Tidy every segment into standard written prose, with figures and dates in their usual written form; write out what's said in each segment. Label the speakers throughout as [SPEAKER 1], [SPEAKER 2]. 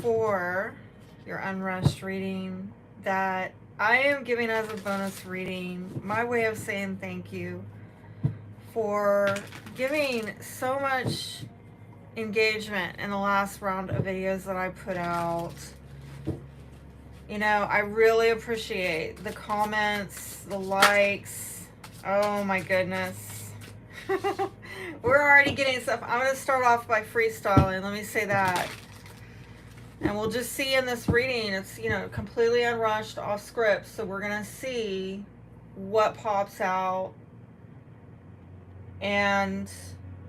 [SPEAKER 1] for your Unrushed reading that I am giving as a bonus reading. My way of saying thank you for giving so much engagement in the last round of videos that I put out. You know, I really appreciate the comments, the likes. Oh my goodness. We're already getting stuff. I'm going to start off by freestyling. Let me say that. And we'll just see in this reading, it's, you know, completely unrushed, off script. So we're going to see what pops out. And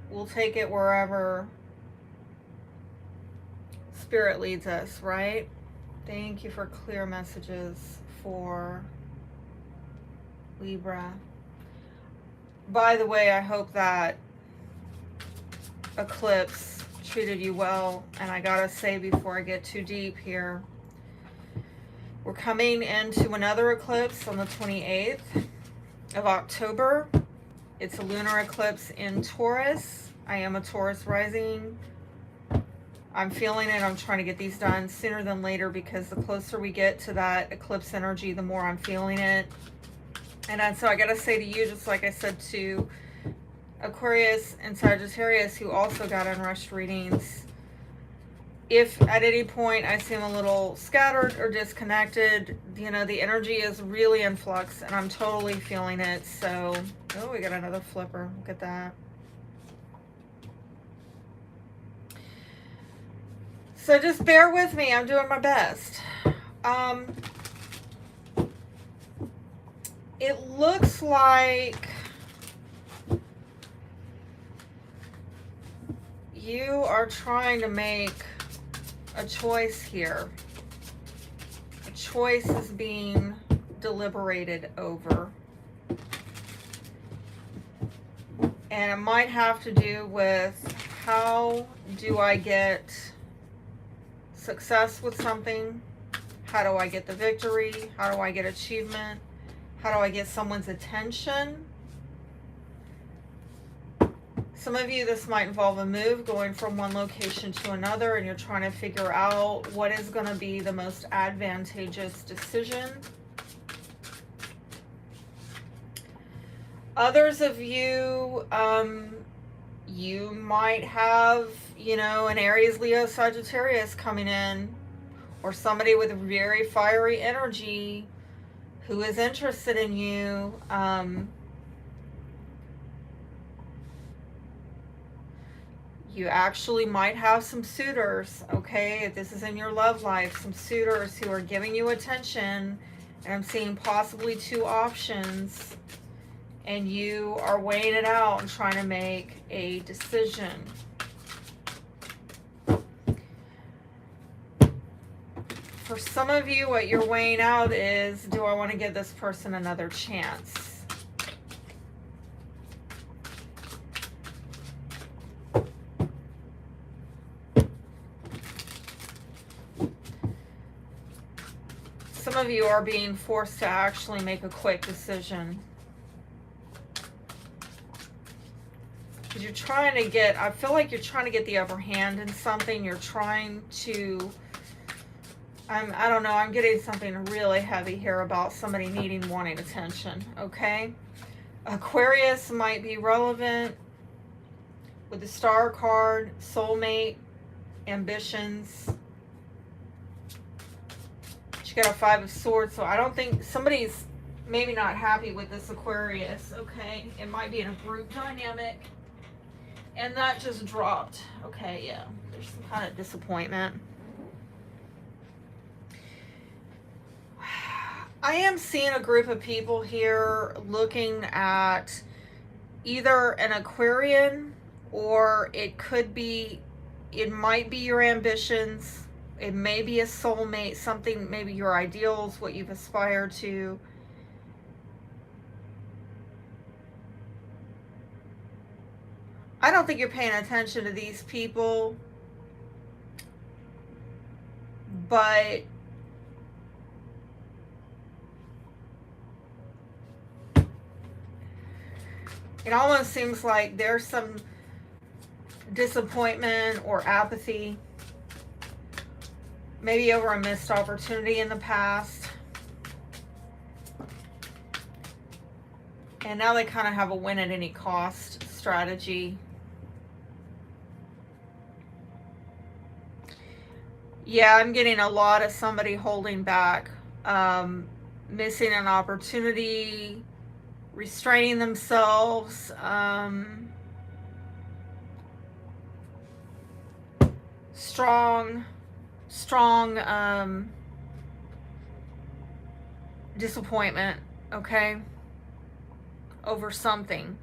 [SPEAKER 1] we'll take it wherever Spirit leads us, right? Thank you for clear messages for Libra. By the way, I hope that eclipse treated you well. And I gotta say before I get too deep here, we're coming into another eclipse on the 28th of October. It's a lunar eclipse in Taurus. I am a Taurus rising. I'm feeling it. I'm trying to get these done sooner than later because the closer we get to that eclipse energy, the more I'm feeling it. And so I got to say to you, just like I said to Aquarius and Sagittarius, who also got unrushed readings, if at any point I seem a little scattered or disconnected, you know, the energy is really in flux and I'm totally feeling it. So, oh, we got another flipper. Look at that. So just bear with me. I'm doing my best. It looks like you are trying to make a choice here. A choice is being deliberated over. And it might have to do with, how do I get success with something? How do I get the victory? How do I get achievement? How do I get someone's attention? Some of you, this might involve a move, going from one location to another, and you're trying to figure out what is going to be the most advantageous decision. Others of you, you might have, you know, an Aries, Leo, Sagittarius coming in, or somebody with very fiery energy who is interested in you. You actually might have some suitors, okay? If this is in your love life, some suitors who are giving you attention, and I'm seeing possibly two options, and you are weighing it out and trying to make a decision. For some of you, what you're weighing out is, do I want to give this person another chance? Some of you are being forced to actually make a quick decision. Because you're trying to get, I feel like you're trying to get the upper hand in something. You're trying to, I don't know, I'm getting something really heavy here about somebody wanting attention, okay? Aquarius might be relevant with the Star card, soulmate, ambitions. She got a Five of Swords, so I don't think, somebody's maybe not happy with this Aquarius, okay? It might be in a group dynamic. And that just dropped. Okay, yeah, there's some kind of disappointment. I am seeing a group of people here looking at either an Aquarian, or it could be, it might be your ambitions. It may be a soulmate, something, maybe your ideals, what you've aspired to. I don't think you're paying attention to these people, but it almost seems like there's some disappointment or apathy maybe over a missed opportunity in the past. And now they kind of have a win at any cost strategy. Yeah, I'm getting a lot of somebody holding back, missing an opportunity, restraining themselves, strong disappointment, okay, over something.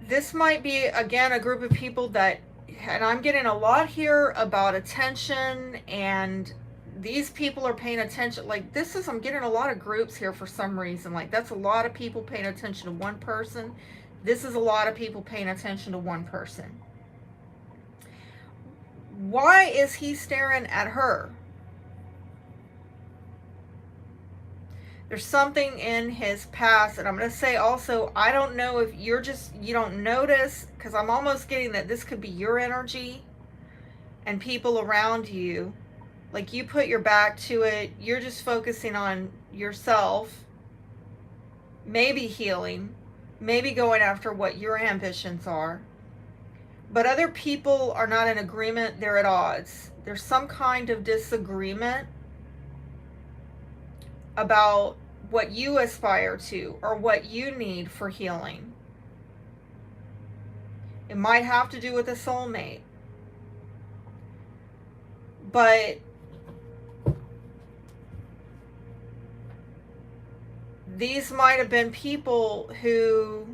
[SPEAKER 1] This might be, again, a group of people that, and I'm getting a lot here about attention, and these people are paying attention. Like, this is, I'm getting a lot of groups here for some reason. Like, that's a lot of people paying attention to one person. This is a lot of people paying attention to one person. Why is he staring at her? There's something in his past, and I'm going to say also, I don't know if you're just, you don't notice, because I'm almost getting that this could be your energy and people around you. Like, you put your back to it, you're just focusing on yourself, maybe healing, maybe going after what your ambitions are. But other people are not in agreement, they're at odds. There's some kind of disagreement about what you aspire to or what you need for healing. It might have to do with a soulmate. But these might have been people who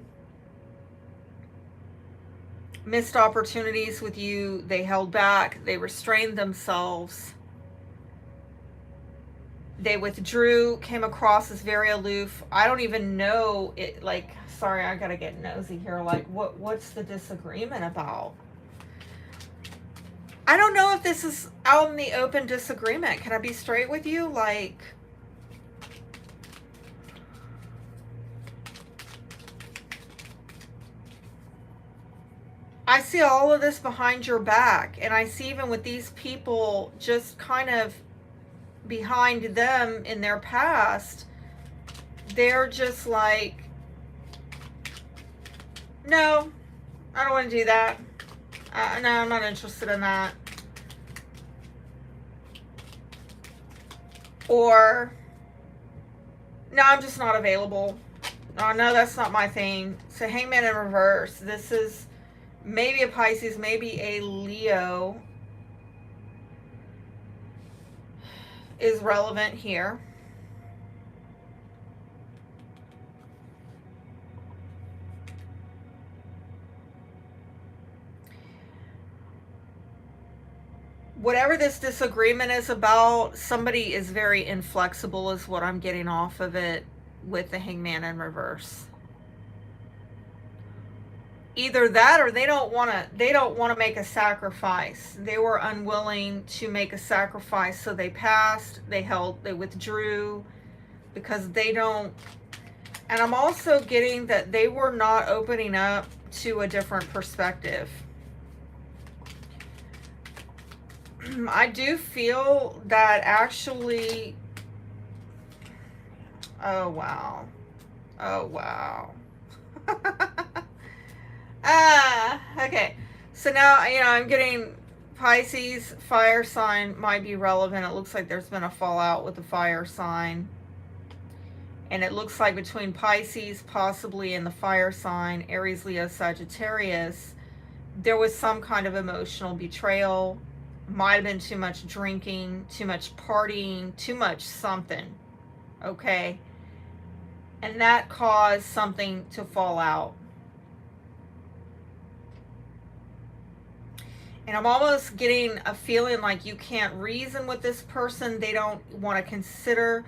[SPEAKER 1] missed opportunities with you. They held back. They restrained themselves. They withdrew, came across as very aloof. I don't even know it. Like, sorry, I gotta get nosy here. Like, what's the disagreement about? I don't know if this is out in the open disagreement. Can I be straight with you? Like, I see all of this behind your back, and I see even with these people just kind of behind them in their past, they're just like, no, I don't want to do that. No, I'm not interested in that. Or, no, I'm just not available. Oh, no, that's not my thing. So Hangman in reverse. This is maybe a Pisces, maybe a Leo is relevant here. Whatever this disagreement is about, somebody is very inflexible is what I'm getting off of it with the Hangman in reverse. Either that or they don't want to make a sacrifice. They were unwilling to make a sacrifice, so they passed, they withdrew because they don't. And I'm also getting that they were not opening up to a different perspective. I do feel that actually, oh wow, oh wow. Okay. So now, I'm getting Pisces, fire sign might be relevant. It looks like there's been a fallout with the fire sign. And it looks like between Pisces, possibly, and the fire sign, Aries, Leo, Sagittarius, there was some kind of emotional betrayal. Might have been too much drinking, too much partying, too much something. Okay? And that caused something to fall out. And I'm almost getting a feeling like you can't reason with this person. They don't want to consider.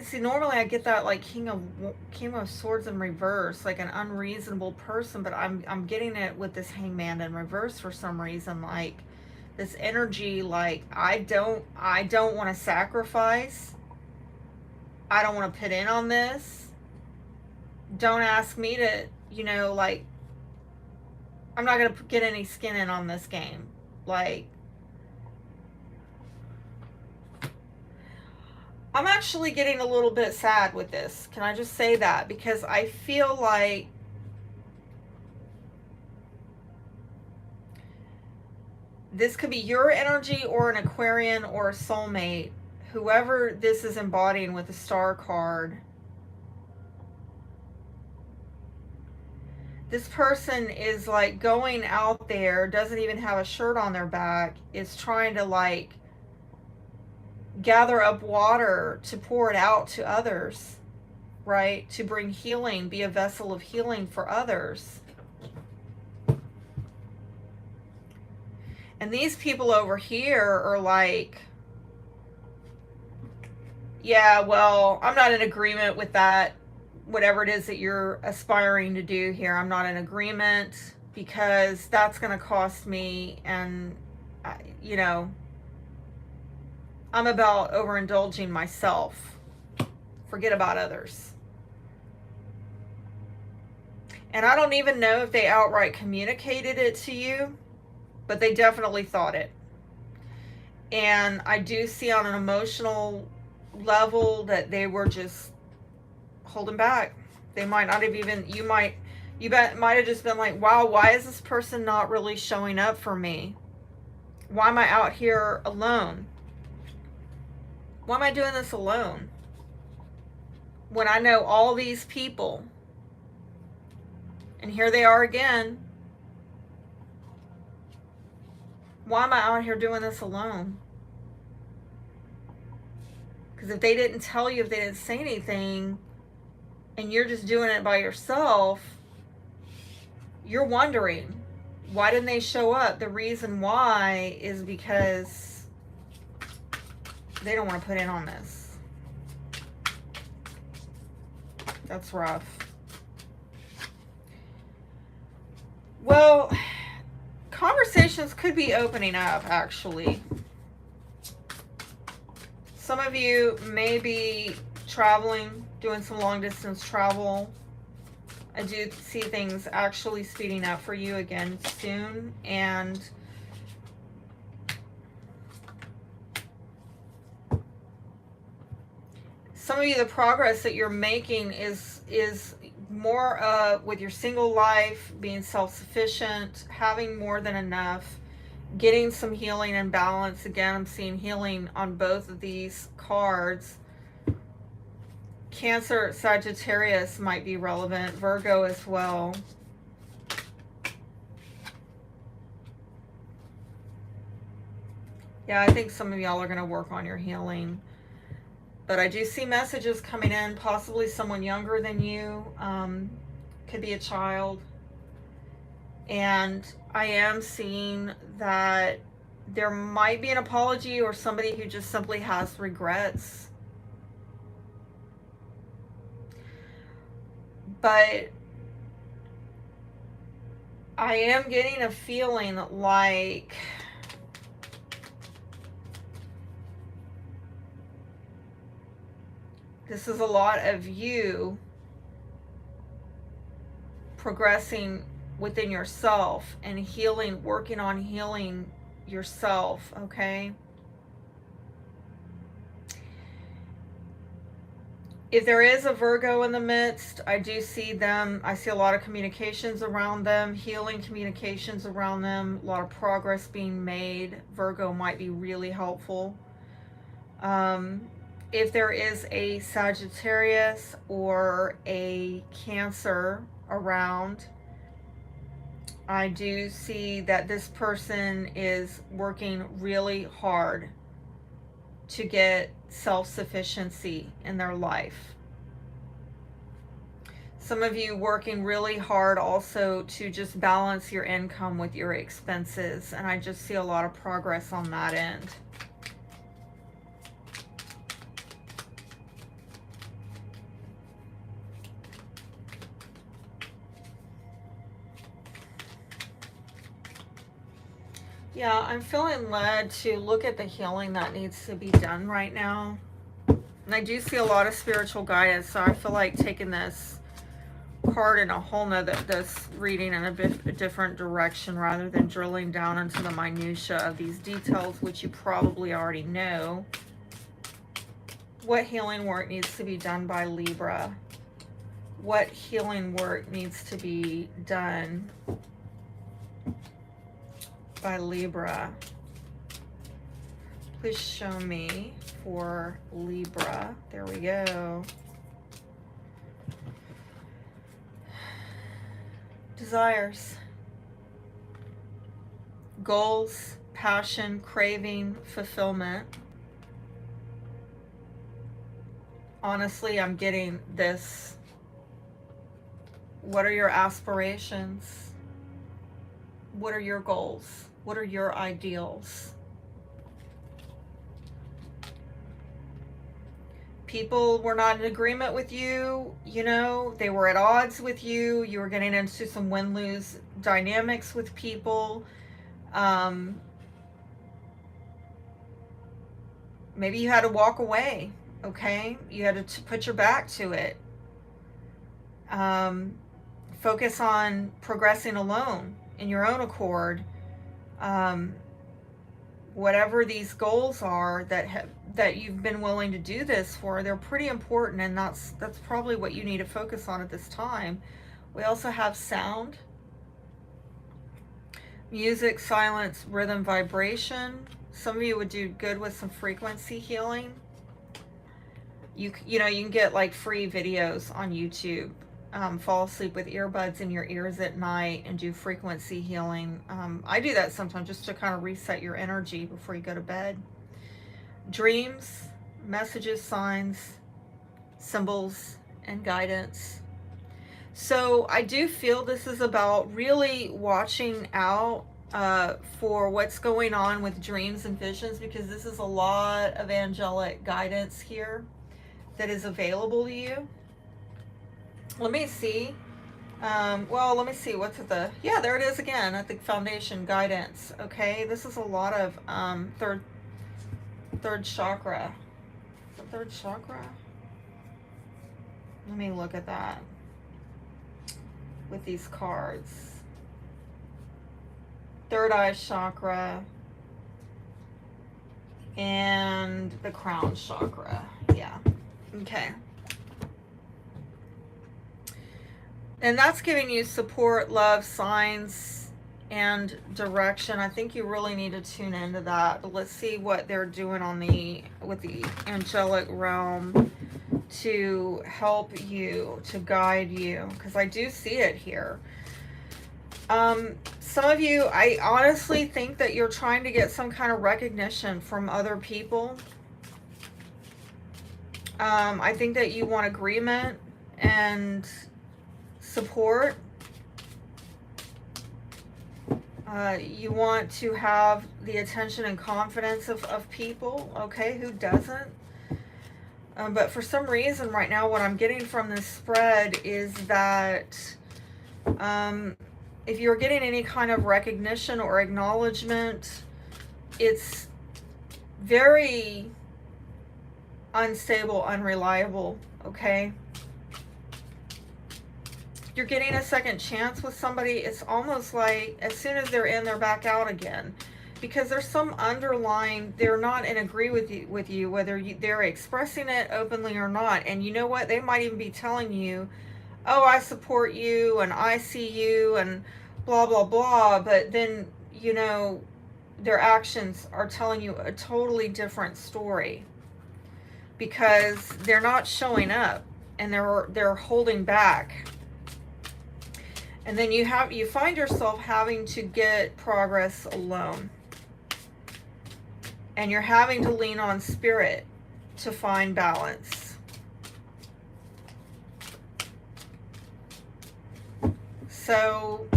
[SPEAKER 1] See, normally I get that like King of Swords in reverse, like an unreasonable person. But I'm getting it with this Hangman in reverse for some reason. Like this energy, like I don't want to sacrifice. I don't want to put in on this. Don't ask me to, like I'm not going to get any skin in on this game. Like, I'm actually getting a little bit sad with this. Can I just say that? Because I feel like this could be your energy or an Aquarian or a soulmate. Whoever this is embodying with the Star card. This person is like going out there, doesn't even have a shirt on their back, is trying to like gather up water to pour it out to others, right? To bring healing, be a vessel of healing for others. And these people over here are like, yeah, well, I'm not in agreement with that. Whatever it is that you're aspiring to do here, I'm not in agreement, because that's going to cost me. And, you know, I'm about overindulging myself. Forget about others. And I don't even know if they outright communicated it to you, but they definitely thought it. And I do see on an emotional level that they were just holding back. They might not have even, might have just been like, wow, why is this person not really showing up for me? Why am I out here alone? Why am I doing this alone? When I know all these people. And here they are again. Why am I out here doing this alone? Because if they didn't tell you, if they didn't say anything, and you're just doing it by yourself, you're wondering, why didn't they show up? The reason why is because they don't want to put in on this. That's rough. Well, conversations could be opening up, actually. Some of you may be traveling, doing some long distance travel. I do see things actually speeding up for you again soon. And some of you, the progress that you're making is more with your single life, being self-sufficient, having more than enough, getting some healing and balance. Again, I'm seeing healing on both of these cards. Cancer, Sagittarius might be relevant. Virgo as well. Yeah, I think some of y'all are going to work on your healing. But I do see messages coming in, possibly someone younger than you. Could be a child. And I am seeing that there might be an apology or somebody who just simply has regrets. But I am getting a feeling like this is a lot of you progressing within yourself and healing, working on healing yourself, okay? If there is a Virgo in the midst, I do see them. I see a lot of communications around them, healing communications around them, a lot of progress being made. Virgo might be really helpful. If there is a Sagittarius or a Cancer around, I do see that this person is working really hard to get self-sufficiency in their life. Some of you working really hard also to just balance your income with your expenses, and I just see a lot of progress on that end. Yeah, I'm feeling led to look at the healing that needs to be done right now. And I do see a lot of spiritual guidance, so I feel like taking this card in a whole nother, this reading in a different direction rather than drilling down into the minutia of these details, which you probably already know. What healing work needs to be done by Libra? What healing work needs to be done by Libra? Please show me for Libra. There we go. Desires, goals, passion, craving, fulfillment. Honestly, I'm getting this. What are your aspirations? What are your goals? What are your ideals? People were not in agreement with you, you know, they were at odds with you. You were getting into some win-lose dynamics with people. Maybe you had to walk away, okay? You had to put your back to it. Focus on progressing alone, in your own accord. Whatever these goals are that you've been willing to do this for, they're pretty important, and that's probably what you need to focus on at this time. We also have sound, music, silence, rhythm, vibration. Some of you would do good with some frequency healing. You know, you can get like free videos on YouTube. Fall asleep with earbuds in your ears at night and do frequency healing. I do that sometimes just to kind of reset your energy before you go to bed. Dreams, messages, signs, symbols, and guidance. So I do feel this is about really watching out for what's going on with dreams and visions, because this is a lot of angelic guidance here that is available to you. Let me see. Well, let me see. What's at the... Yeah, there it is again at the foundation guidance. Okay, this is a lot of third chakra. The third chakra? Let me look at that with these cards. Third eye chakra and the crown chakra. Yeah. Okay. And that's giving you support, love, signs, and direction. I think you really need to tune into that. But let's see what they're doing on with the angelic realm to help you, to guide you, because I do see it here. Some of you, I honestly think that you're trying to get some kind of recognition from other people. I think that you want agreement and support. You want to have the attention and confidence of people. Okay, who doesn't? But for some reason right now, what I'm getting from this spread is that if you're getting any kind of recognition or acknowledgement, it's very unstable, unreliable, okay? You're getting a second chance with somebody. It's almost like as soon as they're in, they're back out again, because there's some underlying, they're not in agree with you whether they're expressing it openly or not. And you know what? They might even be telling you, oh, I support you and I see you and blah, blah, blah. But then, you know, their actions are telling you a totally different story, because they're not showing up and they're holding back. And then you find yourself having to get progress alone. And you're having to lean on spirit to find balance. So,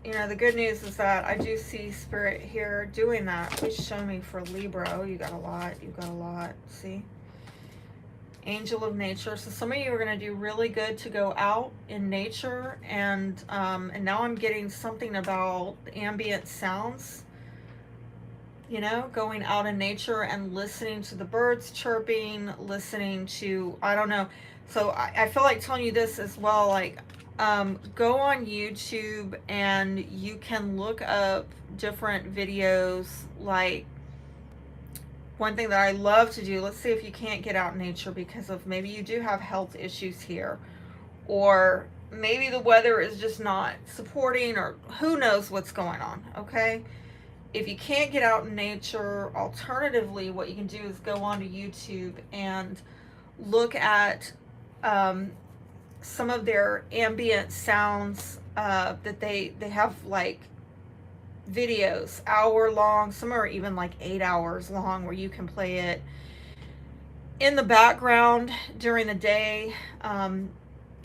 [SPEAKER 1] you know, the good news is that I do see spirit here doing that. Please show me for Libra. Oh, you got a lot. You got a lot. See? Angel of nature. So some of you are going to do really good to go out in nature, and now I'm getting something about ambient sounds, you know, going out in nature and listening to the birds chirping, listening to, I don't know, So I feel like telling you this as well, like, go on YouTube and you can look up different videos. Like, one thing that I love to do, let's see if you can't get out in nature because of maybe you do have health issues here, or maybe the weather is just not supporting, or who knows what's going on, okay? If you can't get out in nature, alternatively, what you can do is go onto YouTube and look at some of their ambient sounds that they have, like videos, hour long, some are even like 8 hours long, where you can play it in the background during the day,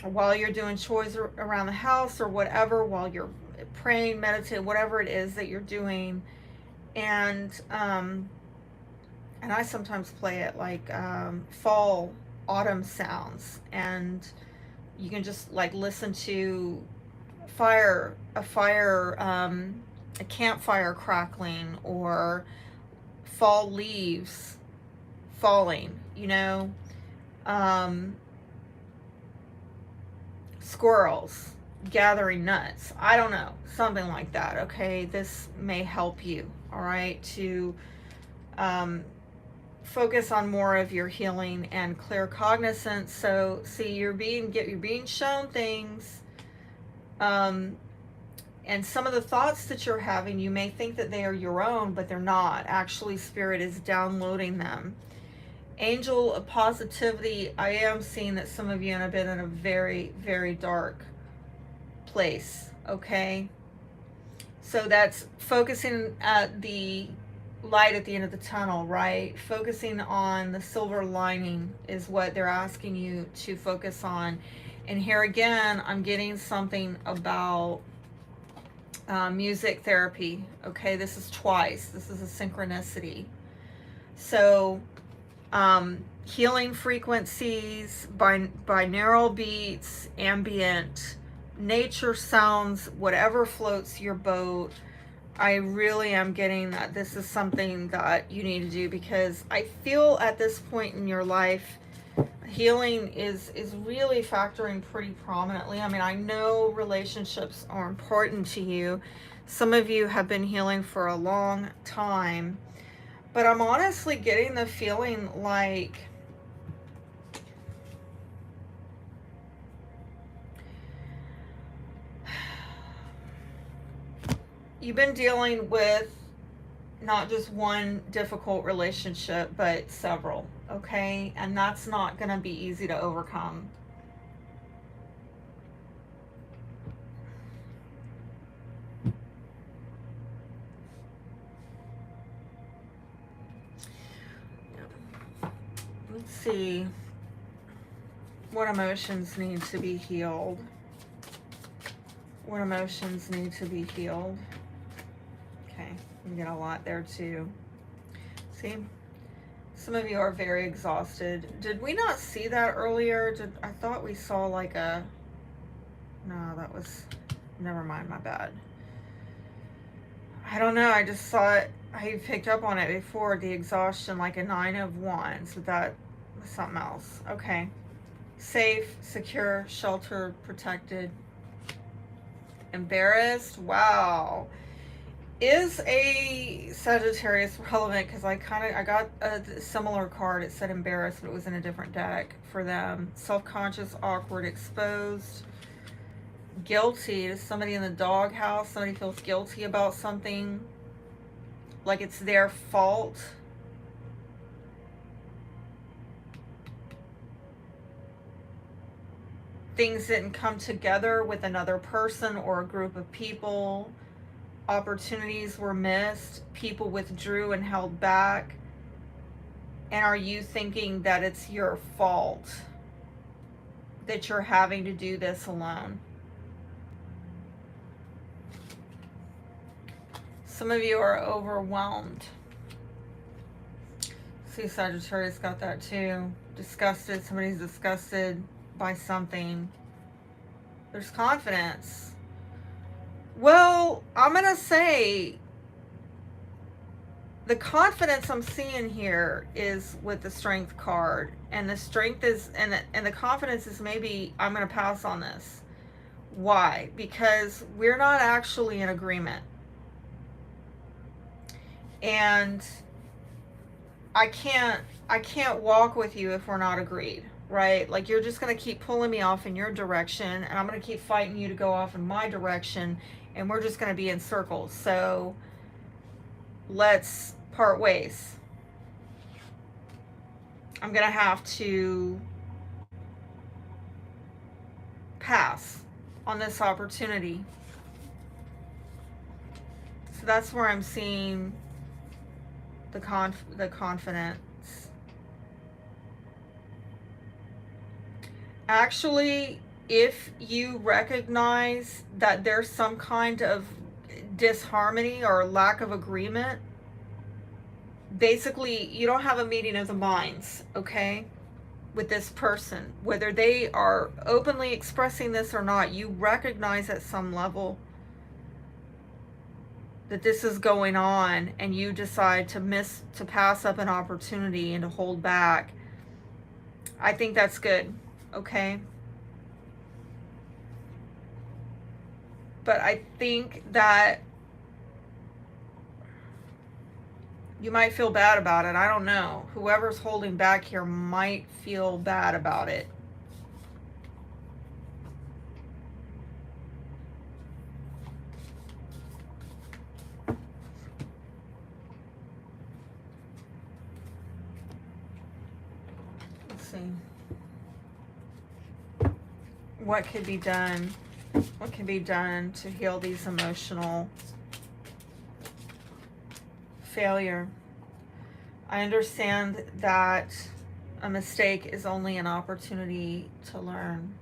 [SPEAKER 1] while you're doing chores around the house or whatever, while you're praying, meditating, whatever it is that you're doing. And I sometimes play it like fall, autumn sounds, and you can just like listen to a campfire crackling, or fall leaves falling, squirrels gathering nuts. I don't know, something like that. Okay, this may help you, all right, to focus on more of your healing and clear cognizance. So see, you're being shown things, and some of the thoughts that you're having, you may think that they are your own, but they're not. Actually, Spirit is downloading them. Angel of positivity, I am seeing that some of you have been in a very, very dark place, okay? So that's focusing at the light at the end of the tunnel, right? Focusing on the silver lining is what they're asking you to focus on. And here again, I'm getting something about music therapy, okay? This is twice. This is a synchronicity. So healing frequencies, binaural beats, ambient, nature sounds, whatever floats your boat. I really am getting that this is something that you need to do, because I feel at this point in your life, healing is really factoring pretty prominently. I mean, I know relationships are important to you. Some of you have been healing for a long time, but I'm honestly getting the feeling like you've been dealing with not just one difficult relationship, but several, okay? And that's not going to be easy to overcome. Let's see. What emotions need to be healed? What emotions need to be healed? Okay, you get a lot there too. See? Some of you are very exhausted. Did we not see that earlier? I thought we saw like a... No, that was... Never mind, my bad. I don't know, I just saw it. I picked up on it before, the exhaustion, like a 9 of Wands. But that was something else. Okay. Safe, secure, sheltered, protected. Embarrassed? Wow. Is a Sagittarius relevant? Because I got a similar card. It said embarrassed, but it was in a different deck for them. Self-conscious, awkward, exposed. Guilty. Is somebody in the doghouse? Somebody feels guilty about something, like it's their fault. Things didn't come together with another person or a group of people. Opportunities were missed. People withdrew and held back. And are you thinking that it's your fault that you're having to do this alone? Some of you are overwhelmed. See, Sagittarius got that too. Disgusted. Somebody's disgusted by something. There's confidence. Well, I'm going to say the confidence I'm seeing here is with the Strength card, and the strength is, and the confidence is, maybe I'm going to pass on this. Why? Because we're not actually in agreement, and I can't walk with you if we're not agreed, right? Like, you're just going to keep pulling me off in your direction, and I'm going to keep fighting you to go off in my direction, and we're just going to be in circles. So let's part ways. I'm going to have to pass on this opportunity. So that's where I'm seeing the confidence. Actually, if you recognize that there's some kind of disharmony or lack of agreement, basically you don't have a meeting of the minds, okay, with this person. Whether they are openly expressing this or not, you recognize at some level that this is going on, and you decide to pass up an opportunity and to hold back. I think that's good, okay? But I think that you might feel bad about it. I don't know. Whoever's holding back here might feel bad about it. Let's see. What could be done? What can be done to heal these emotional failure? I understand that a mistake is only an opportunity to learn.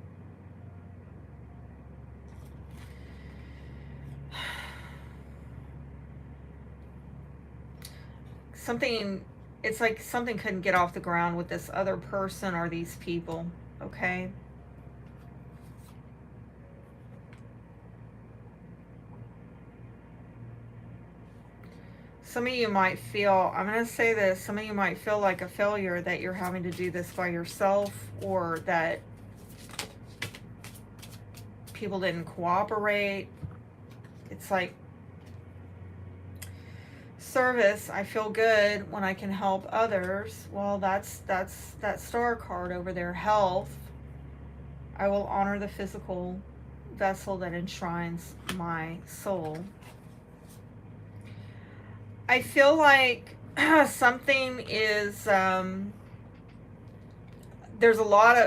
[SPEAKER 1] It's like something couldn't get off the ground with this other person or these people, okay? Some of you might feel, I'm going to say this, some of you might feel like a failure that you're having to do this by yourself, or that people didn't cooperate. It's like, service, I feel good when I can help others. Well, that's that star card over there, health. I will honor the physical vessel that enshrines my soul. I feel like something is, there's a lot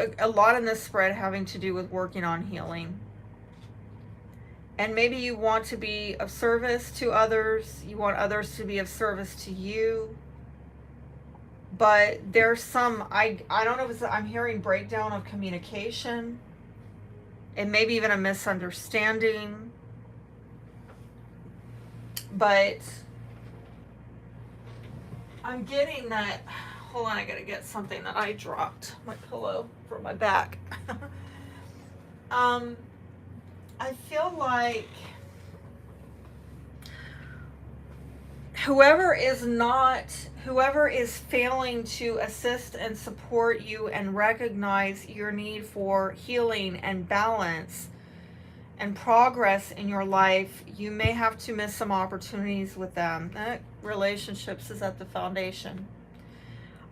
[SPEAKER 1] in this spread having to do with working on healing. And maybe you want to be of service to others. You want others to be of service to you. But there's some, I don't know if it's, I'm hearing breakdown of communication, and maybe even a misunderstanding. But I'm getting that, hold on, I gotta get something that I dropped, my pillow for my back. I feel like whoever is failing to assist and support you and recognize your need for healing and balance and progress in your life, you may have to miss some opportunities with them. Relationships is at the foundation.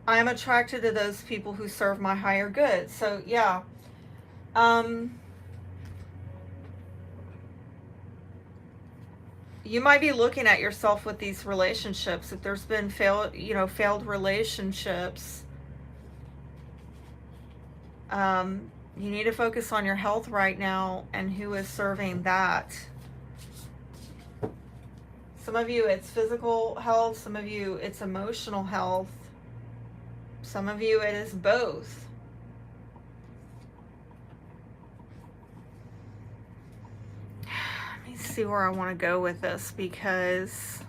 [SPEAKER 1] I'm attracted to those people who serve my higher good. So yeah, you might be looking at yourself with these relationships. If there's been failed relationships, you need to focus on your health right now and who is serving that. Some of you, it's physical health. Some of you, it's emotional health. Some of you, it is both. Let me see where I want to go with this, because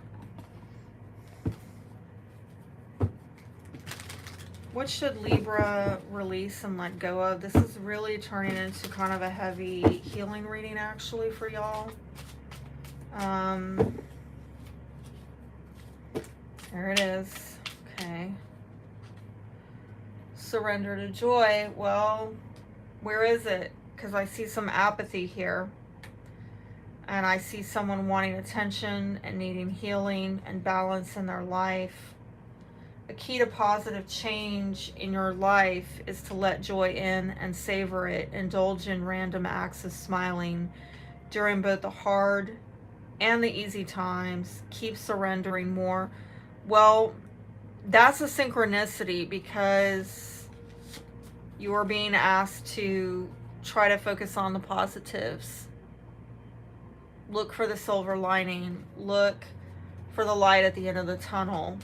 [SPEAKER 1] what should Libra release and let go of? This is really turning into kind of a heavy healing reading, actually, for y'all. There it is. Okay. Surrender to joy. Well, where is it? Because I see some apathy here. And I see someone wanting attention and needing healing and balance in their life. A key to positive change in your life is to let joy in and savor it. Indulge in random acts of smiling during both the hard and the easy times. Keep surrendering more. Well, that's a synchronicity, because you are being asked to try to focus on the positives. Look for the silver lining. Look for the light at the end of the tunnel.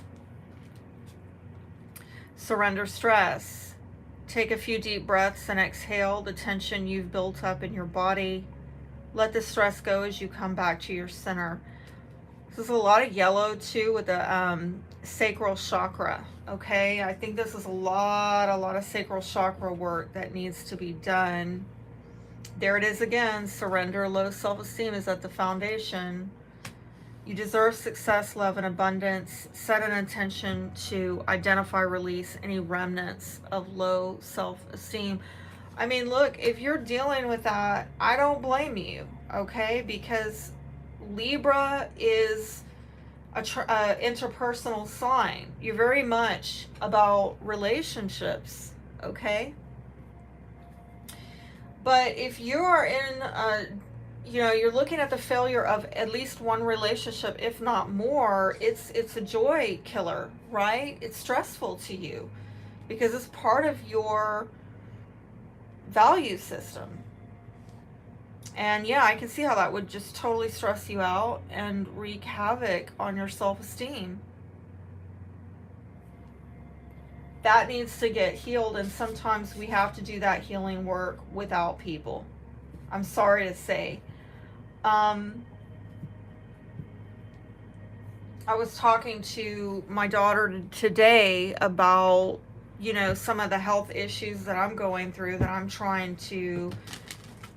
[SPEAKER 1] Surrender stress. Take a few deep breaths and exhale the tension you've built up in your body. Let the stress go as you come back to your center. This is a lot of yellow too with the sacral chakra. Okay, I think this is a lot of sacral chakra work that needs to be done. There it is again. Surrender. Low self-esteem is at the foundation. You deserve success, love, and abundance. Set an intention to identify, release any remnants of low self-esteem. I mean, look, if you're dealing with that, I don't blame you, okay? Because Libra is a interpersonal sign. You're very much about relationships, okay? But if you are in you're looking at the failure of at least one relationship, if not more, it's a joy killer, right? It's stressful to you because it's part of your value system. And yeah, I can see how that would just totally stress you out and wreak havoc on your self-esteem. That needs to get healed, and sometimes we have to do that healing work without people. I'm sorry to say. I was talking to my daughter today about, some of the health issues that I'm going through, that I'm trying to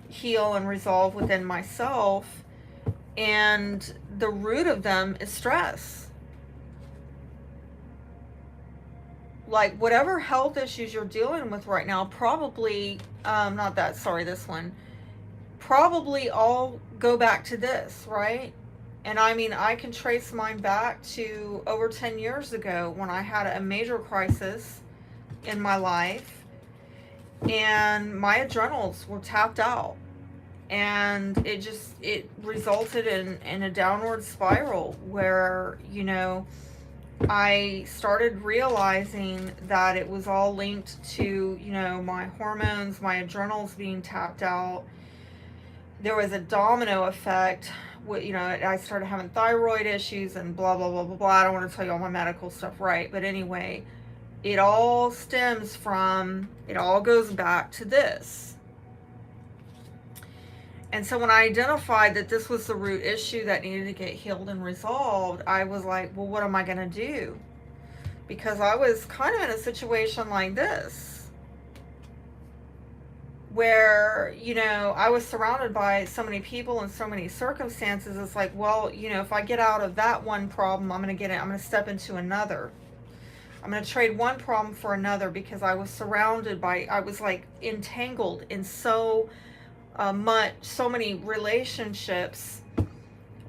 [SPEAKER 1] heal and resolve within myself. And the root of them is stress. Like whatever health issues you're dealing with right now, probably, this one, probably all go back to this, right? And I mean, I can trace mine back to over 10 years ago when I had a major crisis in my life and my adrenals were tapped out. And it resulted in a downward spiral where, I started realizing that it was all linked to, my hormones, my adrenals being tapped out. There was a domino effect. I started having thyroid issues and blah, blah, blah, blah, blah. I don't want to tell you all my medical stuff, right? But anyway, it all goes back to this. And so when I identified that this was the root issue that needed to get healed and resolved, I was like, well, what am I going to do? Because I was kind of in a situation like this, where, I was surrounded by so many people and so many circumstances. It's like, well, if I get out of that one problem, I'm going to step into another. I'm going to trade one problem for another, because I was I was like entangled in so many relationships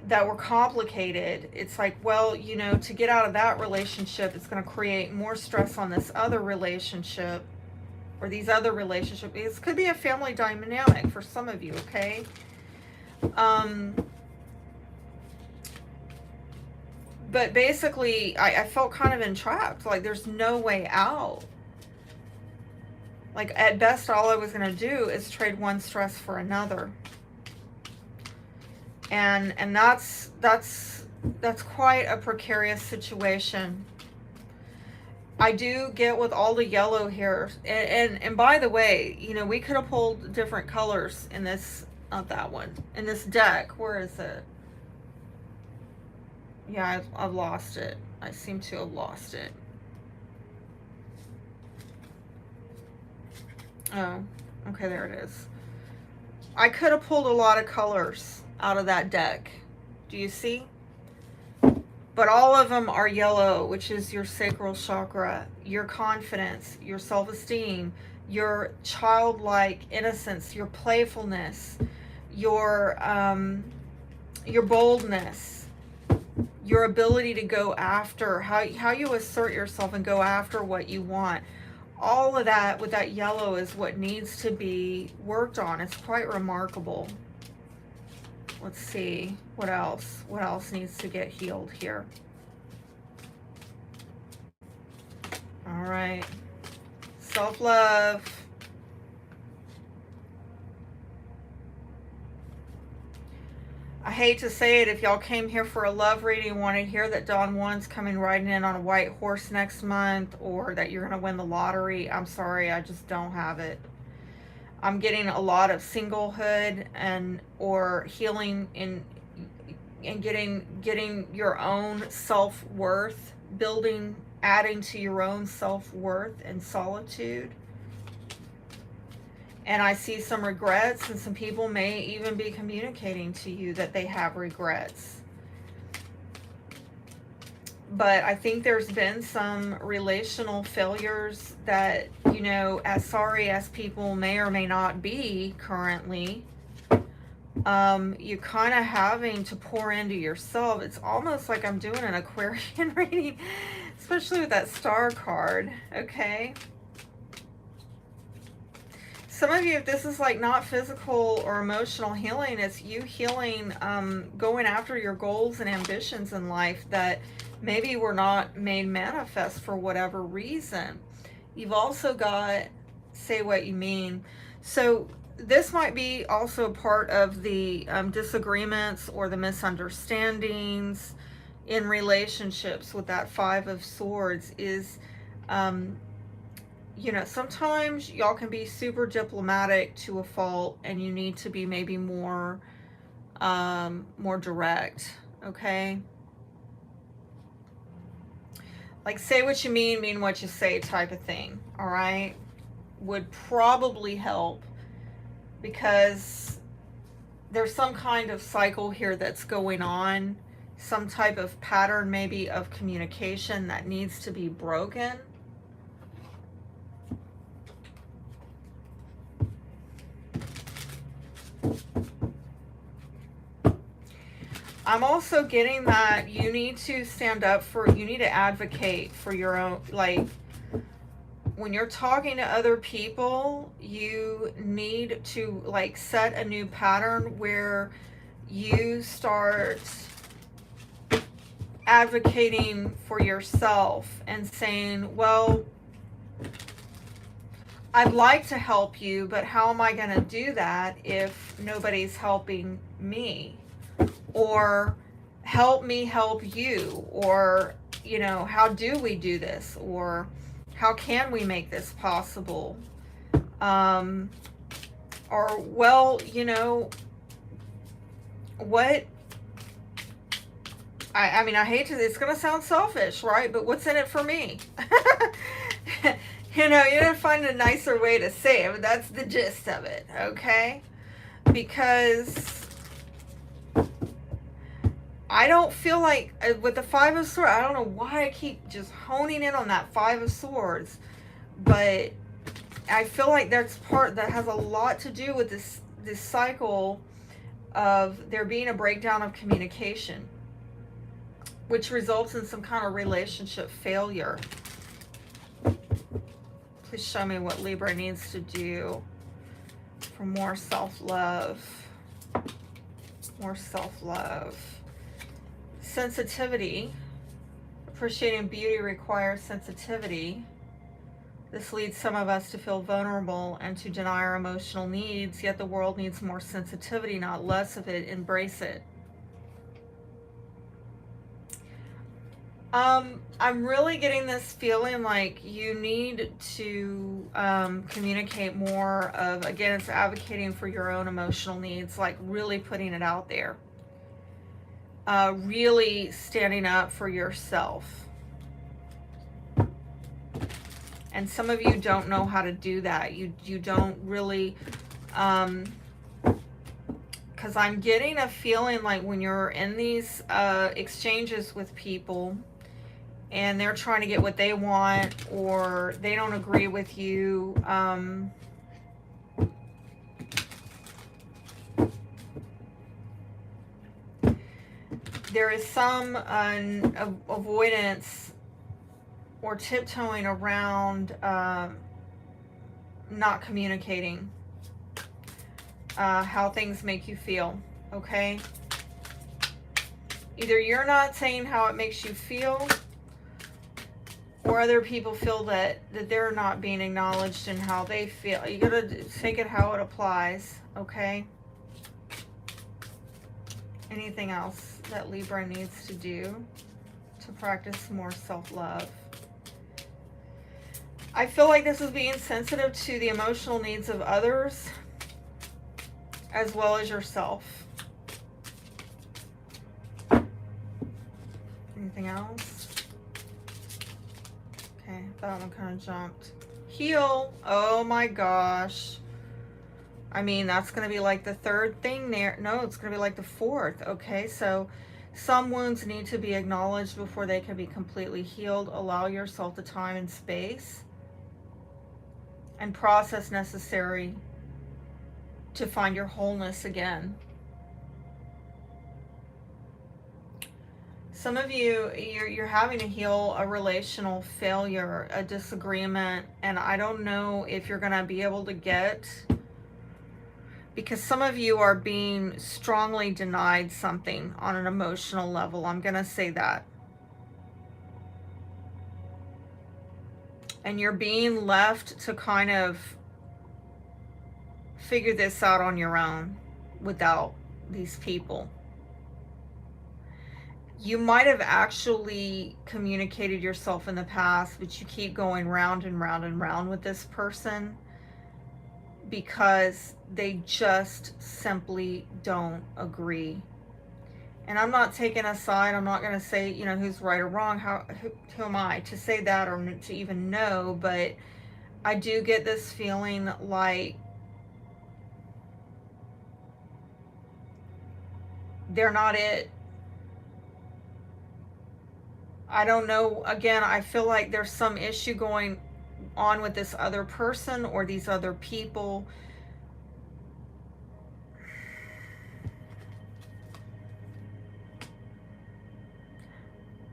[SPEAKER 1] that were complicated. It's like, well, to get out of that relationship, it's going to create more stress on this other relationship, or these other relationships. It could be a family dynamic for some of you, okay? But basically, I felt kind of entrapped. Like, there's no way out. Like, at best, all I was going to do is trade one stress for another. And that's quite a precarious situation. I do get with all the yellow here. And by the way, we could have pulled different colors in this, not that one, in this deck. Where is it? Yeah, I've lost it. I seem to have lost it. Oh, okay, there it is. I could have pulled a lot of colors out of that deck. Do you see? But all of them are yellow, which is your sacral chakra, your confidence, your self-esteem, your childlike innocence, your playfulness, your boldness, your ability to go after, how you assert yourself and go after what you want. All of that with that yellow is what needs to be worked on. It's quite remarkable. Let's see, what else? What else needs to get healed here? All right. Self-love. I hate to say it, if y'all came here for a love reading and want to hear that Don Juan's coming riding in on a white horse next month, or that you're going to win the lottery, I'm sorry, I just don't have it. I'm getting a lot of singlehood and or healing in getting your own self-worth, building, adding to your own self-worth and solitude. And I see some regrets, and some people may even be communicating to you that they have regrets. But I think there's been some relational failures that, you know, as sorry as people may or may not be currently, you're kind of having to pour into yourself. It's almost like I'm doing an Aquarian reading, especially with that star card, okay? Some of you, if this is like not physical or emotional healing, it's you healing, going after your goals and ambitions in life that maybe were not made manifest for whatever reason. You've also got say what you mean. So this might be also part of the disagreements or the misunderstandings in relationships with that Five of Swords is, you know, sometimes y'all can be super diplomatic to a fault, and you need to be maybe more direct, okay? Like say what you mean what you say type of thing, all right? Would probably help, because there's some kind of cycle here that's going on, some type of pattern maybe of communication that needs to be broken. I'm also getting that you need to stand up for, you need to advocate for your own, like, when you're talking to other people, you need to, like, set a new pattern where you start advocating for yourself and saying, well, I'd like to help you, but how am I going to do that if nobody's helping me? Or help me help you, or, you know, how do we do this, or how can we make this possible, or, well, you know what, I mean, I hate to, it's gonna sound selfish, right? But what's in it for me? You know, you gotta find a nicer way to say it, but that's the gist of it, okay? Because I don't feel like, with the Five of Swords, I don't know why I keep just honing in on that Five of Swords, but I feel like that's part that has a lot to do with this cycle of there being a breakdown of communication, which results in some kind of relationship failure. Please show me what Libra needs to do for more self-love. More self-love. Sensitivity. Appreciating beauty requires sensitivity. This leads some of us to feel vulnerable and to deny our emotional needs, yet the world needs more sensitivity, not less of it. Embrace it. I'm really getting this feeling like you need to communicate more of, again, it's advocating for your own emotional needs, like really putting it out there. Really standing up for yourself. And some of you don't know how to do that. You don't really because I'm getting a feeling like when you're in these exchanges with people and they're trying to get what they want, or they don't agree with you, there is some avoidance or tiptoeing around not communicating how things make you feel, okay? Either you're not saying how it makes you feel, or other people feel that they're not being acknowledged in how they feel. You gotta take it how it applies, okay? Anything else that Libra needs to do to practice more self-love? I feel like this is being sensitive to the emotional needs of others as well as yourself. Anything else? Okay, that one kind of jumped. Heal. Oh my gosh. I mean, that's going to be like the third thing there. No, it's going to be like the fourth. Okay, so some wounds need to be acknowledged before they can be completely healed. Allow yourself the time and space and process necessary to find your wholeness again. Some of you, you're having to heal a relational failure, a disagreement, and I don't know if you're going to be able to get, because some of you are being strongly denied something on an emotional level. I'm going to say that. And you're being left to kind of figure this out on your own without these people. You might have actually communicated yourself in the past, but you keep going round and round and round with this person because they just simply don't agree. And I'm not taking a side. I'm not going to say, you know, who's right or wrong. Who am I to say that or to even know? But I do get this feeling like they're not it. I don't know. Again, I feel like there's some issue going on with this other person or these other people.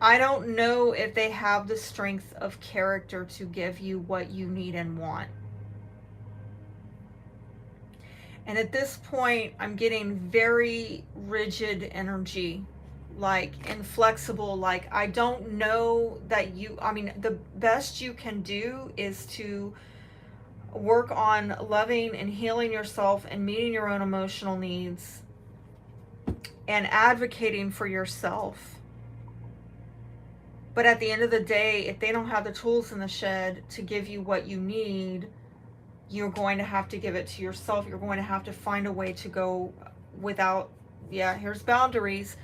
[SPEAKER 1] I don't know if they have the strength of character to give you what you need and want. And at this point, I'm getting very rigid energy, like inflexible, like I don't know that you, I mean, the best you can do is to work on loving and healing yourself and meeting your own emotional needs and advocating for yourself. But at the end of the day, if they don't have the tools in the shed to give you what you need, you're going to have to give it to yourself. You're going to have to find a way to go without, yeah, here's boundaries.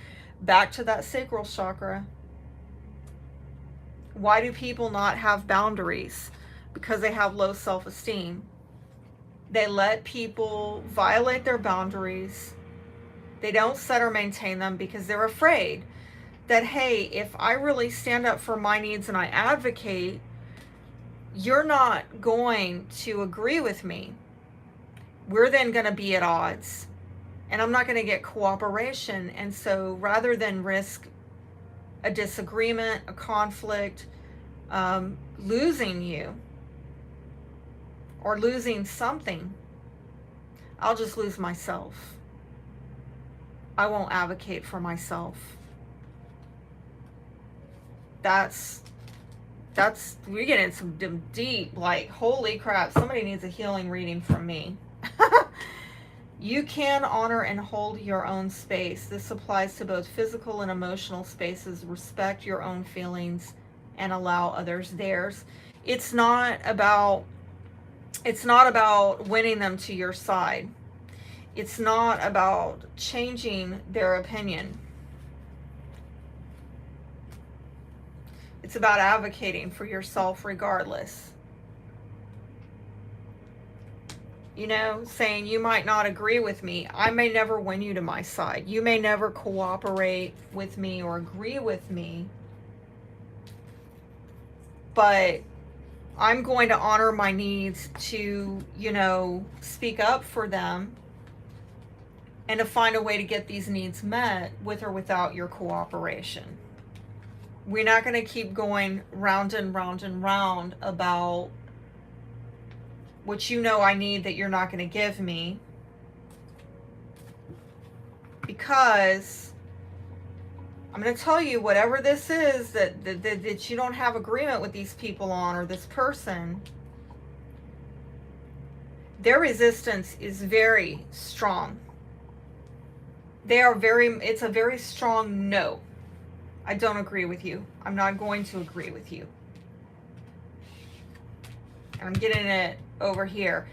[SPEAKER 1] Back to that sacral chakra. Why do people not have boundaries? Because they have low self-esteem. They let people violate their boundaries. They don't set or maintain them because they're afraid that, hey, if I really stand up for my needs and I advocate, you're not going to agree with me. We're then going to be at odds. And I'm not going to get cooperation. And so rather than risk a disagreement, a conflict, losing you or losing something, I'll just lose myself. I won't advocate for myself. That's we're getting some deep, like, holy crap, somebody needs a healing reading from me. You can honor and hold your own space. This applies to both physical and emotional spaces. Respect your own feelings and allow others theirs. It's not about winning them to your side. It's not about changing their opinion. It's about advocating for yourself regardless. You know, saying you might not agree with me. I may never win you to my side. You may never cooperate with me or agree with me. But I'm going to honor my needs to, you know, speak up for them and to find a way to get these needs met with or without your cooperation. We're not going to keep going round and round and round about what you know I need that you're not going to give me, because I'm going to tell you, whatever this is that you don't have agreement with these people on, or this person, their resistance is very strong. It's a very strong no. I don't agree with you. I'm not going to agree with you. I'm getting it over here.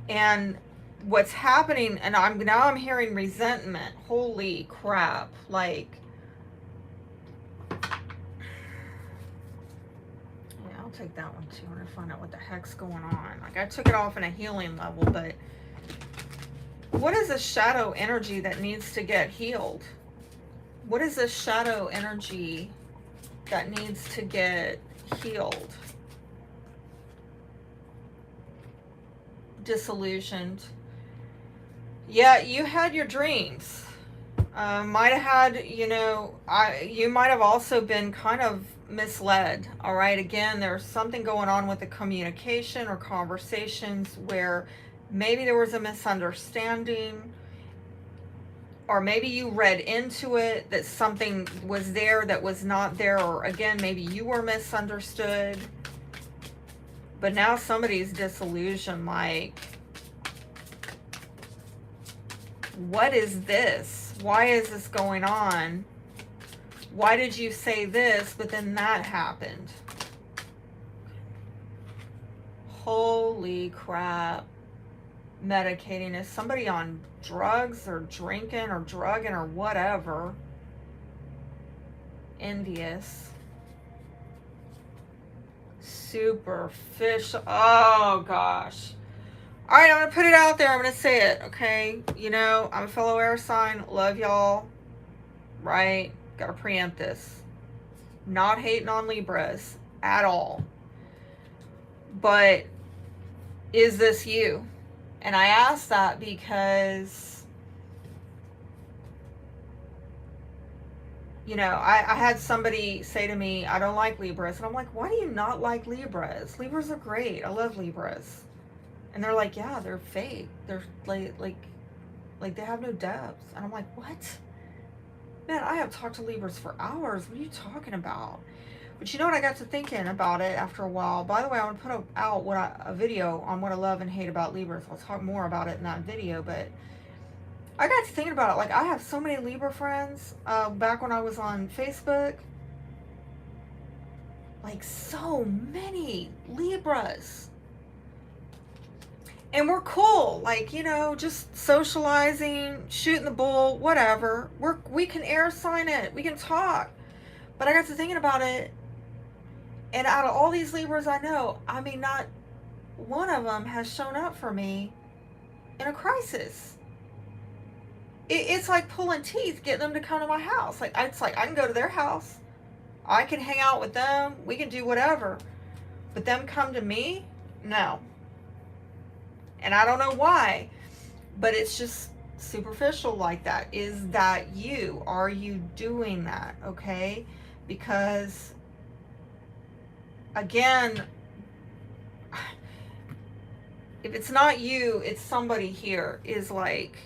[SPEAKER 1] And what's happening, and I'm hearing resentment. Holy crap. Like, yeah, I'll take that one too. I'm gonna find out what the heck's going on. Like, I took it off in a healing level, but what is a shadow energy that needs to get healed? What is a shadow energy that needs to get healed? Disillusioned. Yeah, you had your dreams. Might have had, you know, you might have also been kind of misled. All right, again, there's something going on with the communication or conversations where maybe there was a misunderstanding, or maybe you read into it that something was there that was not there, or again, maybe you were misunderstood. But now somebody's disillusioned, like, what is this? Why is this going on? Why did you say this, but then that happened? Holy crap. Medicating. Is somebody on drugs or drinking or drugging or whatever? Envious. Superficial. Oh gosh. All right, I'm gonna put it out there. I'm gonna say it. Okay, you know, I'm a fellow air sign. Love y'all. Right? Gotta preempt this. Not hating on Libras at all. But is this you? And I ask that because, you know, I had somebody say to me, I don't like Libras. And I'm like, why do you not like Libras? Libras are great. I love Libras. And they're like, yeah, they're fake. They're like they have no depth. And I'm like, what? Man, I have talked to Libras for hours. What are you talking about? But you know what? I got to thinking about it after a while. By the way, I want to put out a video on what I love and hate about Libras. I'll talk more about it in that video. But I got to thinking about it. Like, I have so many Libra friends back when I was on Facebook. Like, so many Libras. And we're cool. Like, you know, just socializing, shooting the bull, whatever. We can air sign it. We can talk. But I got to thinking about it. And out of all these Libras I know, I mean, not one of them has shown up for me in a crisis. It's like pulling teeth, getting them to come to my house. Like, it's like I can go to their house. I can hang out with them. We can do whatever. But them come to me? No. And I don't know why. But it's just superficial like that. Is that you? Are you doing that? Okay? Because, again, if it's not you, it's somebody here. Is like,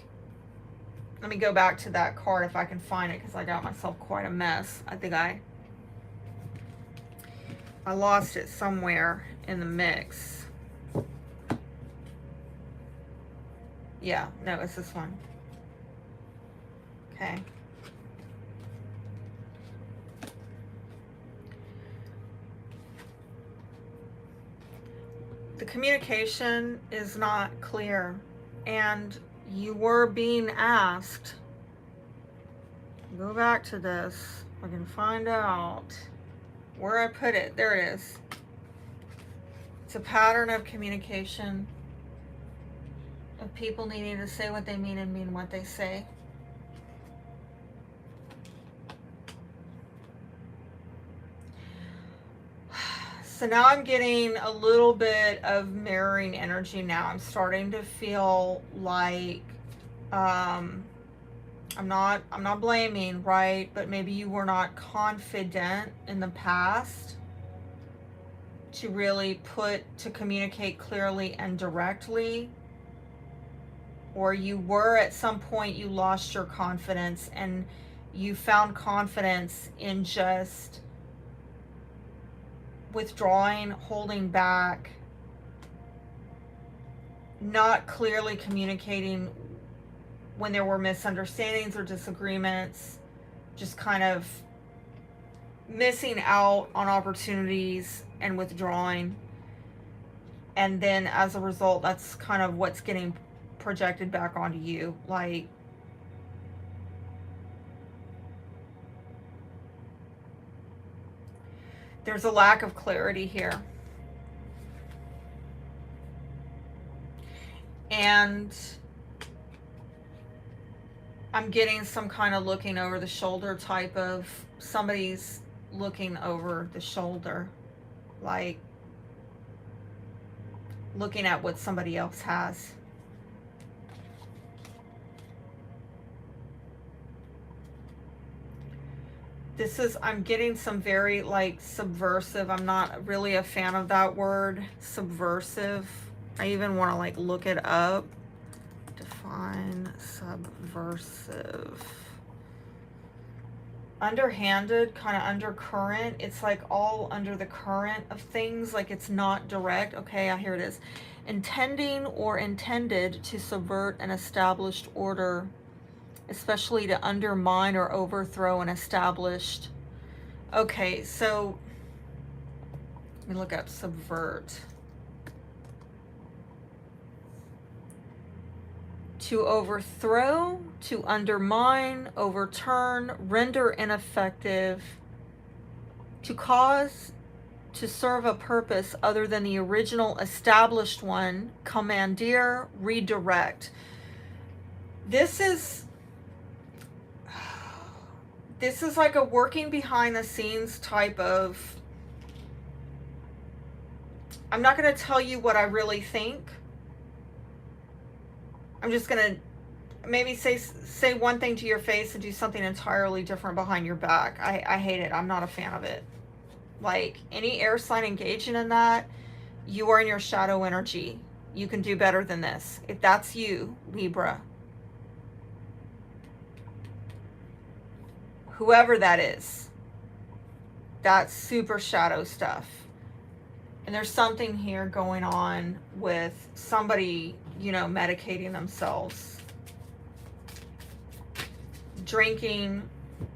[SPEAKER 1] let me go back to that card if I can find it, because I got myself quite a mess. I think I lost it somewhere in the mix. Yeah, no, it's this one. Okay. The communication is not clear, and you were being asked, go back to this, I can find out where I put it. There it is. It's a pattern of communication. of people needing to say what they mean and mean what they say. So now I'm getting a little bit of mirroring energy now. I'm starting to feel like, I'm not blaming, right? But maybe you were not confident in the past to communicate clearly and directly. Or you were at some point, you lost your confidence and you found confidence in just withdrawing, holding back, not clearly communicating when there were misunderstandings or disagreements, just kind of missing out on opportunities and withdrawing. And then as a result, that's kind of what's getting projected back onto you. Like, there's a lack of clarity here. And I'm getting some kind of looking over the shoulder type of, somebody's looking over the shoulder, like looking at what somebody else has. This is, I'm getting some very like subversive. I'm not really a fan of that word, subversive. I even want to like look it up. Define subversive. Underhanded, kind of undercurrent. It's like all under the current of things, like it's not direct. Okay, here it is. Intending or intended to subvert an established order, especially to undermine or overthrow an established. Okay, so let me look up subvert. To overthrow, to undermine, overturn, render ineffective, to cause, to serve a purpose other than the original established one, commandeer, redirect. This is like a working behind the scenes type of, I'm not going to tell you what I really think. I'm just going to maybe say one thing to your face and do something entirely different behind your back. I hate it. I'm not a fan of it. Like, any air sign engaging in that, you are in your shadow energy. You can do better than this. If that's you, Libra, whoever that is, that's super shadow stuff. And there's something here going on with somebody, you know, medicating themselves, drinking.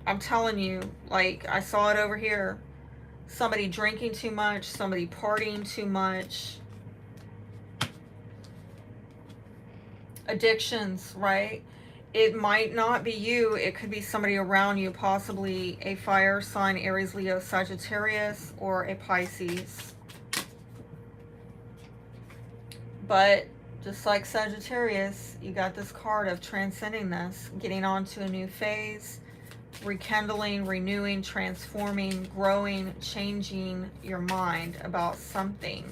[SPEAKER 1] I'm telling you, like, I saw it over here. Somebody drinking too much, somebody partying too much. Addictions, right? It might not be you. It could be somebody around you, possibly a fire sign, Aries, Leo, Sagittarius, or a Pisces. But just like Sagittarius, you got this card of transcending this, getting on to a new phase, rekindling, renewing, transforming, growing, changing your mind about something.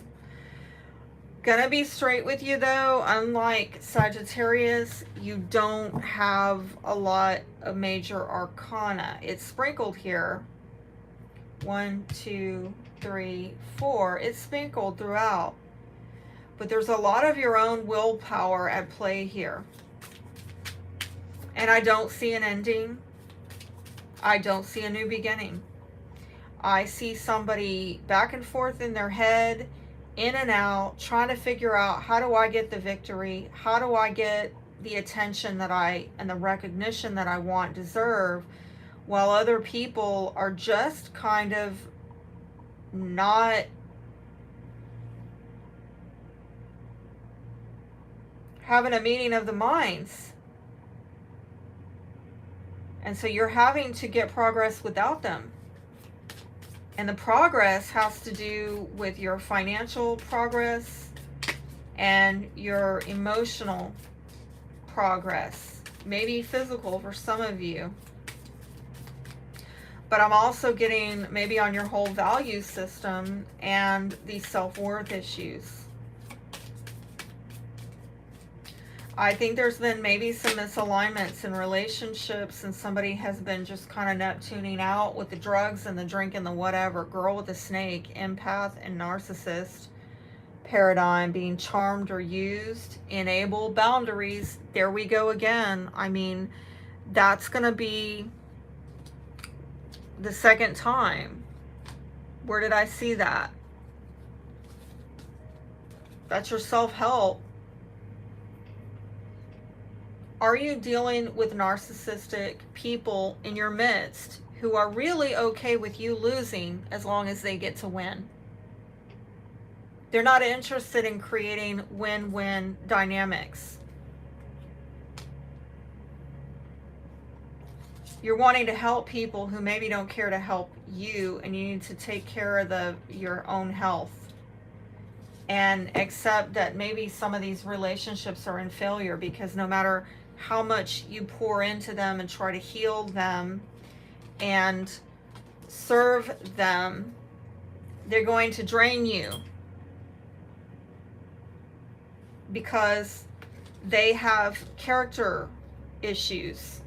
[SPEAKER 1] Gonna be straight with you though, unlike Sagittarius, you don't have a lot of major arcana. It's sprinkled here. 1, 2, 3, 4. It's sprinkled throughout. But there's a lot of your own willpower at play here. And I don't see an ending. I don't see a new beginning. I see somebody back and forth in their head, in and out, trying to figure out, how do I get the victory? How do I get the attention that and the recognition that I want, deserve, while other people are just kind of not having a meeting of the minds. And so you're having to get progress without them. And the progress has to do with your financial progress and your emotional progress, maybe physical for some of you. But I'm also getting maybe on your whole value system and these self-worth issues. I think there's been maybe some misalignments in relationships, and somebody has been just kind of Neptuning out with the drugs and the drink and the whatever. Girl with a snake, empath and narcissist paradigm, being charmed or used. Enable boundaries. There we go again. I mean, that's going to be the second time. Where did I see that? That's your self-help. Are you dealing with narcissistic people in your midst who are really okay with you losing as long as they get to win? They're not interested in creating win-win dynamics. You're wanting to help people who maybe don't care to help you, and you need to take care of your own health. And accept that maybe some of these relationships are in failure, because no matter how much you pour into them and try to heal them and serve them, they're going to drain you, because they have character issues.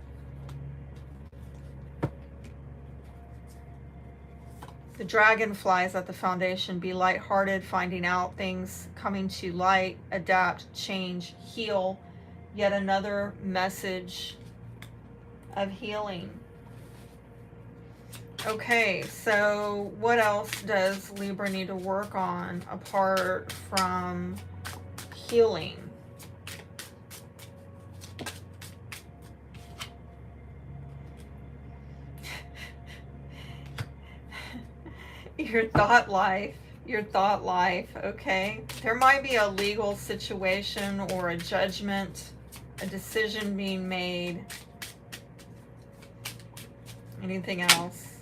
[SPEAKER 1] The dragonflies at the foundation. Be lighthearted, finding out things, coming to light, adapt, change, heal. Yet another message of healing. Okay, so what else does Libra need to work on apart from healing? Your thought life. Okay, there might be a legal situation or a judgment, a decision being made. Anything else?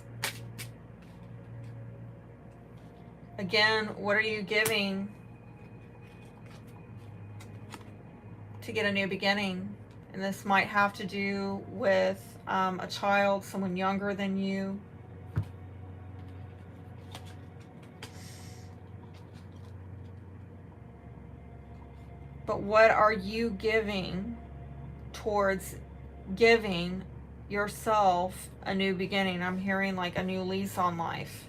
[SPEAKER 1] Again, what are you giving to get a new beginning? And this might have to do with a child, someone younger than you. But what are you giving towards giving yourself a new beginning? I'm hearing like a new lease on life.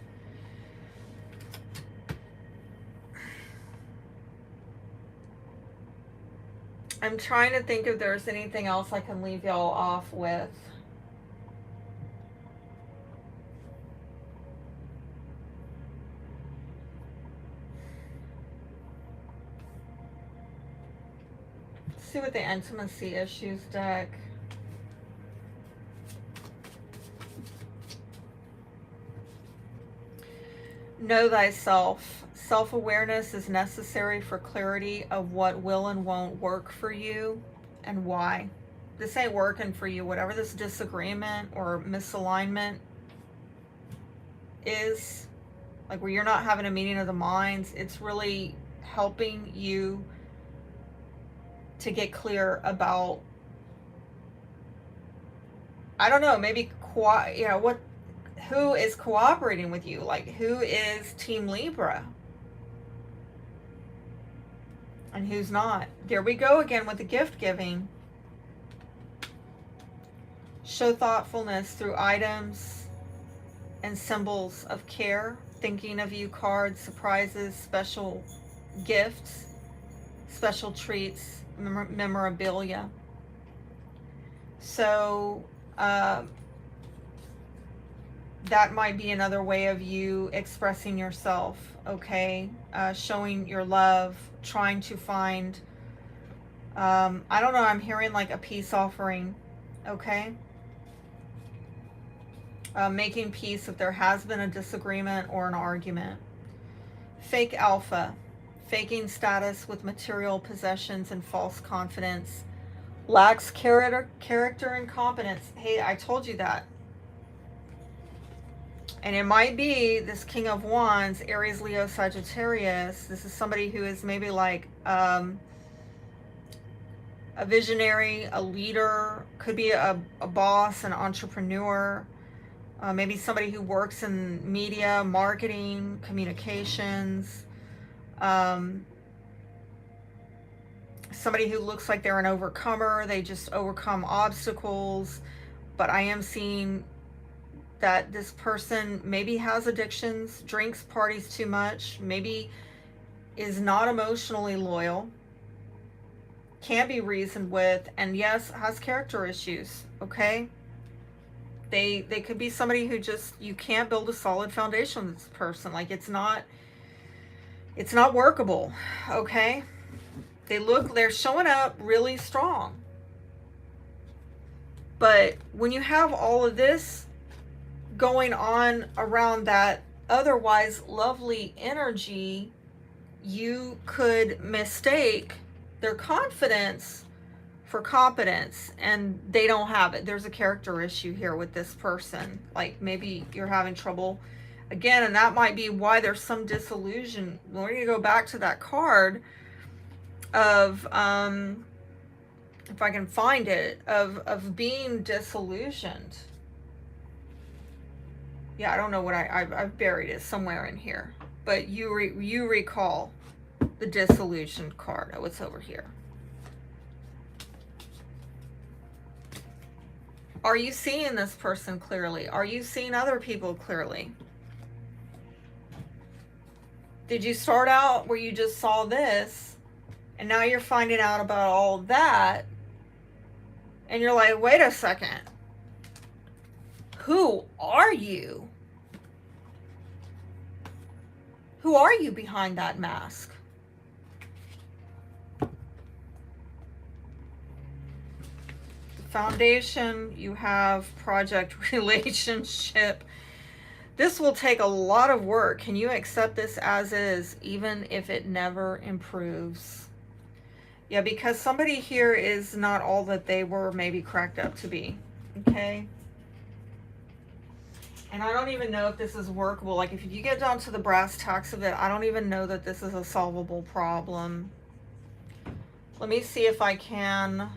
[SPEAKER 1] I'm trying to think if there's anything else I can leave y'all off with. See what the intimacy issues deck. Know thyself. Self-awareness is necessary for clarity of what will and won't work for you and why. This ain't working for you. Whatever this disagreement or misalignment is, like where you're not having a meeting of the minds, it's really helping you to get clear about, I don't know, maybe who is cooperating with you, like who is Team Libra and who's not. There we go again with the gift giving. Show thoughtfulness through items and symbols of care, thinking of you cards, surprises, special gifts, special treats, memorabilia. So that might be another way of you expressing yourself, okay? Showing your love, trying to find, I don't know, I'm hearing like a peace offering, okay? Making peace if there has been a disagreement or an argument. Fake alpha. Faking status with material possessions and false confidence. Lacks character and competence. Hey, I told you that. And it might be this King of Wands, Aries, Leo, Sagittarius. This is somebody who is maybe like a visionary, a leader, could be a boss, an entrepreneur, maybe somebody who works in media, marketing, communications, somebody who looks like they're an overcomer. They just overcome obstacles. But I am seeing that this person maybe has addictions, drinks, parties too much, maybe is not emotionally loyal, can't be reasoned with, and yes, has character issues, okay? They could be somebody who just, you can't build a solid foundation with this person. Like, it's not workable, okay? They're showing up really strong. But when you have all of this going on around that otherwise lovely energy, you could mistake their confidence for competence, and they don't have it. There's a character issue here with this person. Like, maybe you're having trouble again, and that might be why there's some disillusion. We're going to go back to that card of if I can find it, of being disillusioned. Yeah, I don't know what I've buried it somewhere in here, but you recall the disillusioned card. Oh, it's over here. Are you seeing this person clearly? Are you seeing other people clearly? Did you start out where you just saw this, and now you're finding out about all of that, and you're like, wait a second, who are you? Who are you behind that mask? Foundation, you have project, relationship. This will take a lot of work. Can you accept this as is, even if it never improves? Yeah, because somebody here is not all that they were maybe cracked up to be. Okay? And I don't even know if this is workable. Like, if you get down to the brass tacks of it, I don't even know that this is a solvable problem. Let me see if I can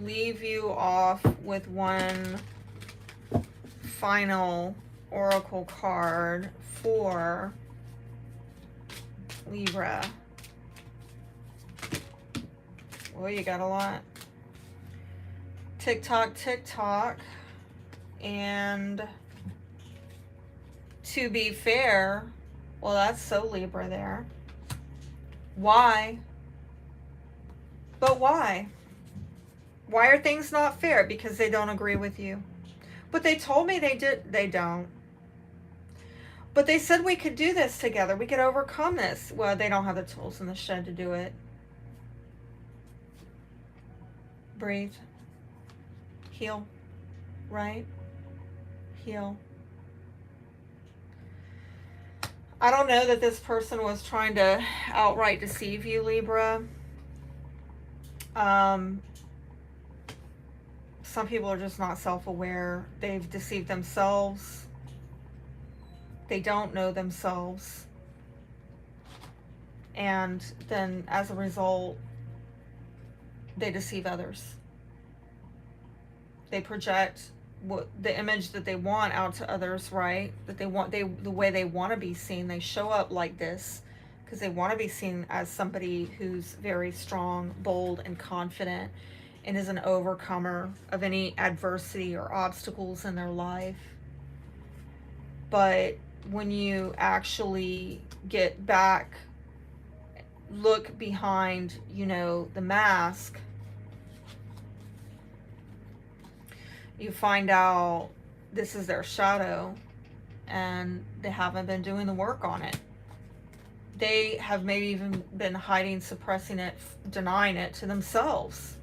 [SPEAKER 1] leave you off with one final oracle card for Libra. Well, you got a lot. Tick tock, tick tock. And to be fair, well, that's so Libra there. Why? But why? Why are things not fair? Because they don't agree with you. But they told me they did. They don't. But they said we could do this together. We could overcome this. Well, they don't have the tools in the shed to do it. Breathe. Heal. Right? Heal. I don't know that this person was trying to outright deceive you, Libra. Some people are just not self-aware. They've deceived themselves. They don't know themselves. And then as a result, they deceive others. They project what the image that they want out to others, right? That they want, the way they want to be seen. They show up like this because they want to be seen as somebody who's very strong, bold, and confident, and is an overcomer of any adversity or obstacles in their life. But when you actually get back, look behind, you know, the mask, you find out this is their shadow, and they haven't been doing the work on it. They have maybe even been hiding, suppressing it, denying it to themselves.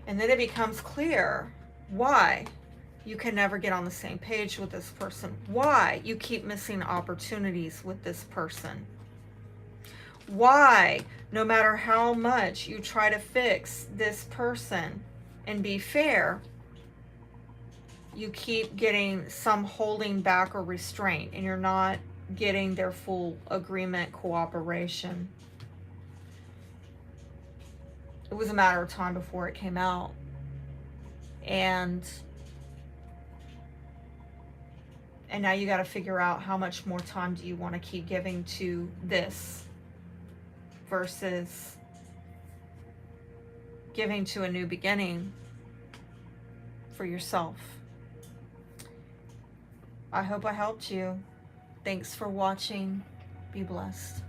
[SPEAKER 1] And then it becomes clear why you can never get on the same page with this person, why you keep missing opportunities with this person, why no matter how much you try to fix this person and be fair, you keep getting some holding back or restraint, and you're not getting their full agreement, cooperation. It was a matter of time before it came out. And now you got to figure out how much more time do you want to keep giving to this versus giving to a new beginning for yourself. I hope I helped you. Thanks for watching. Be blessed.